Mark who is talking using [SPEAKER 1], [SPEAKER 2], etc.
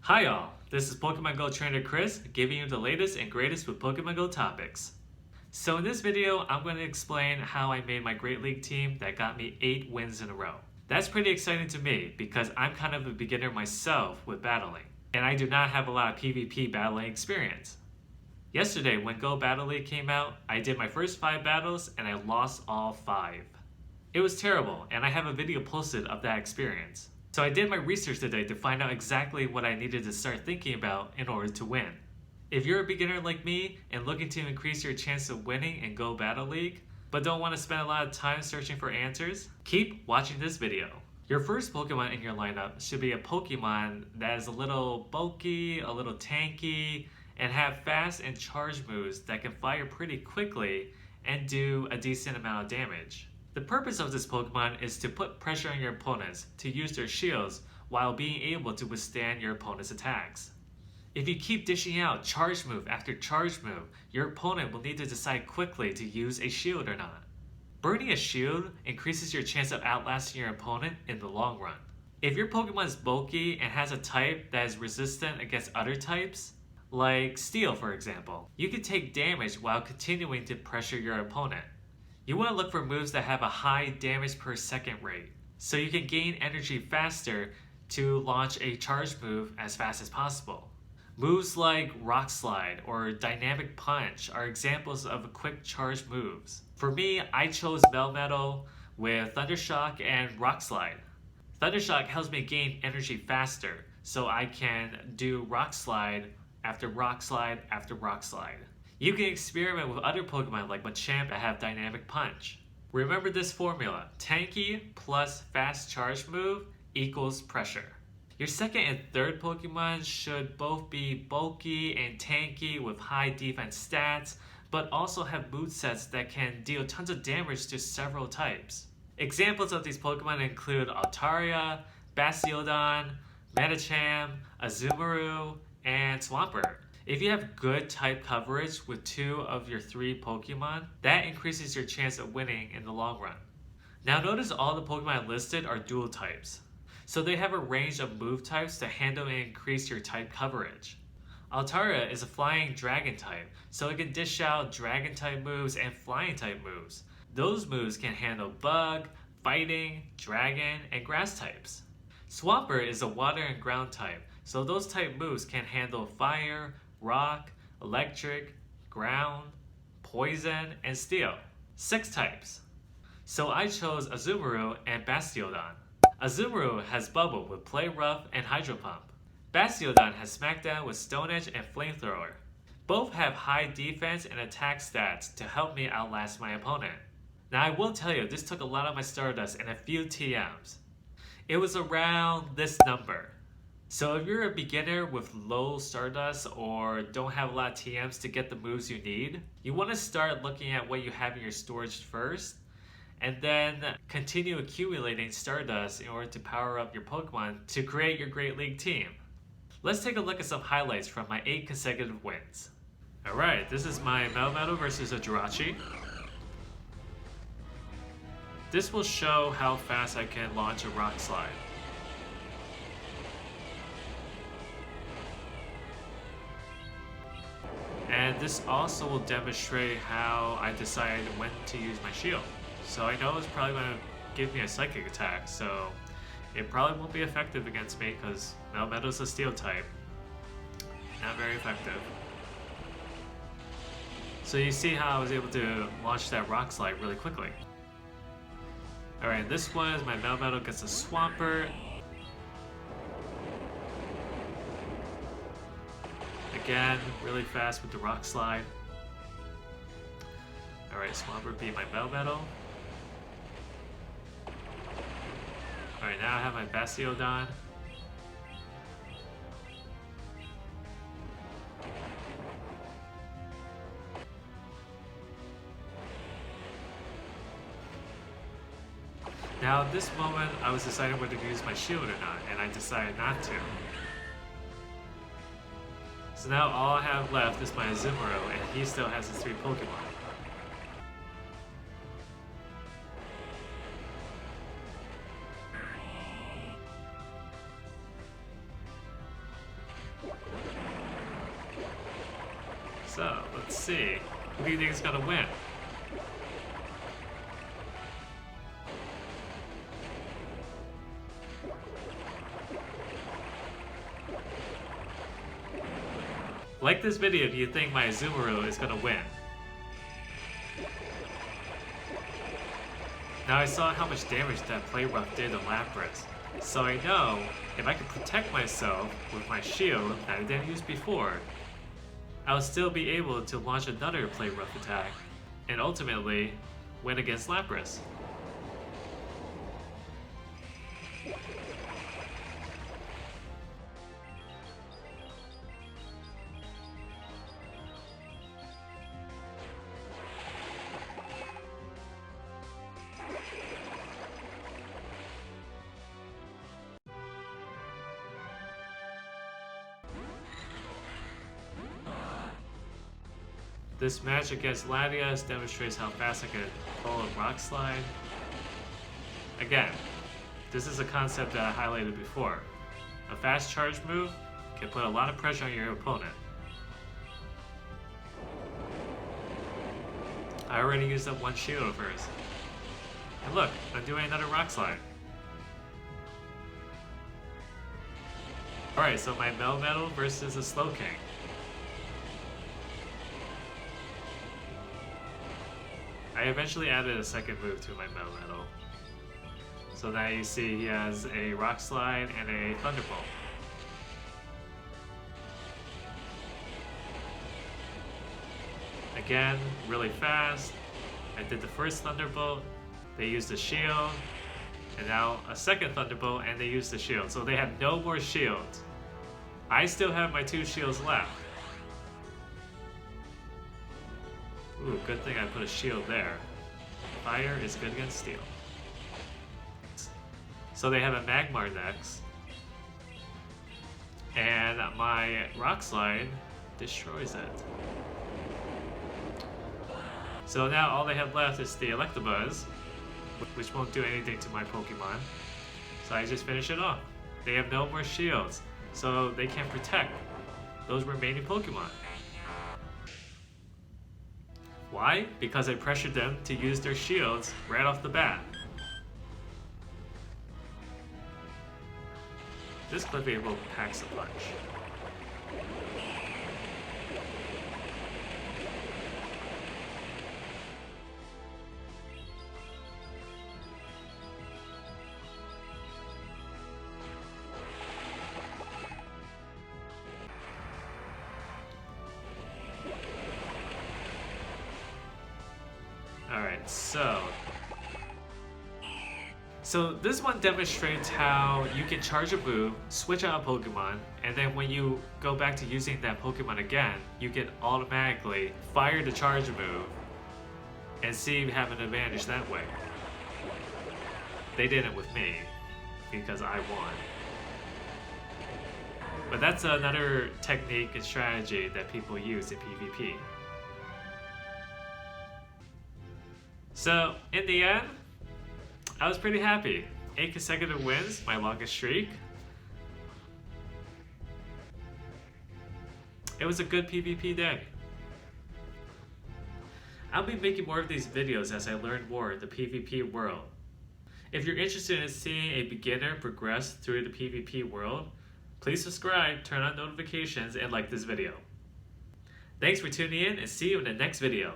[SPEAKER 1] Hi y'all, this is Pokemon Go Trainer Chris giving you the latest and greatest with Pokemon Go topics. So in this video, I'm going to explain how I made my Great League team that got me 8 wins in a row. That's pretty exciting to me because I'm kind of a beginner myself with battling, and I do not have a lot of PvP battling experience. Yesterday when Go Battle League came out, I did my first 5 battles and I lost all 5. It was terrible, and I have a video posted of that experience. So I did my research today to find out exactly what I needed to start thinking about in order to win. If you're a beginner like me and looking to increase your chance of winning in Go Battle League, but don't want to spend a lot of time searching for answers, keep watching this video. Your first Pokemon in your lineup should be a Pokemon that is a little bulky, a little tanky, and have fast and charge moves that can fire pretty quickly and do a decent amount of damage. The purpose of this Pokemon is to put pressure on your opponents to use their shields while being able to withstand your opponent's attacks. If you keep dishing out charge move after charge move, your opponent will need to decide quickly to use a shield or not. Burning a shield increases your chance of outlasting your opponent in the long run. If your Pokemon is bulky and has a type that is resistant against other types, like Steel for example, you can take damage while continuing to pressure your opponent. You want to look for moves that have a high damage per second rate, so you can gain energy faster to launch a charge move as fast as possible. Moves like Rock Slide or Dynamic Punch are examples of quick charge moves. For me, I chose Melmetal with Thundershock and Rock Slide. Thundershock helps me gain energy faster, so I can do Rock Slide after Rock Slide after Rock Slide. You can experiment with other Pokemon like Machamp that have Dynamic Punch. Remember this formula: tanky plus fast charge move equals pressure. Your second and third Pokemon should both be bulky and tanky with high defense stats, but also have movesets that can deal tons of damage to several types. Examples of these Pokemon include Altaria, Bastiodon, Medicham, Azumarill, and Swampert. If you have good type coverage with 2 of your 3 Pokemon, that increases your chance of winning in the long run. Now notice all the Pokemon listed are dual types, so they have a range of move types to handle and increase your type coverage. Altaria is a flying dragon type, so it can dish out dragon type moves and flying type moves. Those moves can handle bug, fighting, dragon, and grass types. Swampert is a water and ground type, so those type moves can handle fire, rock, electric, ground, poison, and steel. 6 types. So I chose Azumarill and Bastiodon. Azumarill has Bubble with Play Rough and Hydro Pump. Bastiodon has Smackdown with Stone Edge and Flamethrower. Both have high defense and attack stats to help me outlast my opponent. Now I will tell you, this took a lot of my Stardust and a few TMs. It was around this number. So if you're a beginner with low Stardust or don't have a lot of TMs to get the moves you need, you want to start looking at what you have in your storage first, and then continue accumulating Stardust in order to power up your Pokemon to create your Great League team. Let's take a look at some highlights from my 8 consecutive wins. Alright, this is my Melmetal versus a Jirachi. This will show how fast I can launch a Rock Slide. And this also will demonstrate how I decide when to use my shield. So I know it's probably going to give me a psychic attack, so it probably won't be effective against me because Melmetal is a steel type. Not very effective. So you see how I was able to launch that Rock Slide really quickly. Alright, this one is my Melmetal gets a Swampert. Again, really fast with the Rock Slide. Alright, Swampert beat my Melmetal. Alright, now I have my Bastiodon. Now at this moment, I was deciding whether to use my shield or not, and I decided not to. So now all I have left is my Azumarill, and he still has his 3 Pokemon. So, let's see. Who do you think is gonna win? Like this video if you think my Azumarill is gonna win. Now I saw how much damage that Play Rough did to Lapras, so I know if I can protect myself with my shield that I didn't use before, I'll still be able to launch another Play Rough attack and ultimately win against Lapras. This match against Latias demonstrates how fast I can pull a Rock Slide. Again, this is a concept that I highlighted before. A fast charge move can put a lot of pressure on your opponent. I already used up one shield of hers. And look, I'm doing another Rock Slide. Alright, so my Melmetal versus a Slowking. I eventually added a second move to my Melmetal. So now you see he has a Rock Slide and a Thunderbolt. Again, really fast. I did the first Thunderbolt, they used the shield, and now a second Thunderbolt and they used the shield. So they have no more shields. I still have my 2 shields left. Ooh, good thing I put a shield there. Fire is good against steel. So they have a Magmar next. And my Rock Slide destroys it. So now all they have left is the Electabuzz, which won't do anything to my Pokemon. So I just finish it off. They have no more shields, so they can't protect those remaining Pokemon. Why? Because I pressured them to use their shields right off the bat. This Cliffhanger packs a punch. Alright, so this one demonstrates how you can charge a move, switch out a Pokemon, and then when you go back to using that Pokemon again, you can automatically fire the charge move and see you have an advantage that way. They did it with me because I won. But that's another technique and strategy that people use in PvP. So, in the end, I was pretty happy. 8 consecutive wins, my longest streak. It was a good PvP day. I'll be making more of these videos as I learn more of the PvP world. If you're interested in seeing a beginner progress through the PvP world, please subscribe, turn on notifications, and like this video. Thanks for tuning in, and see you in the next video.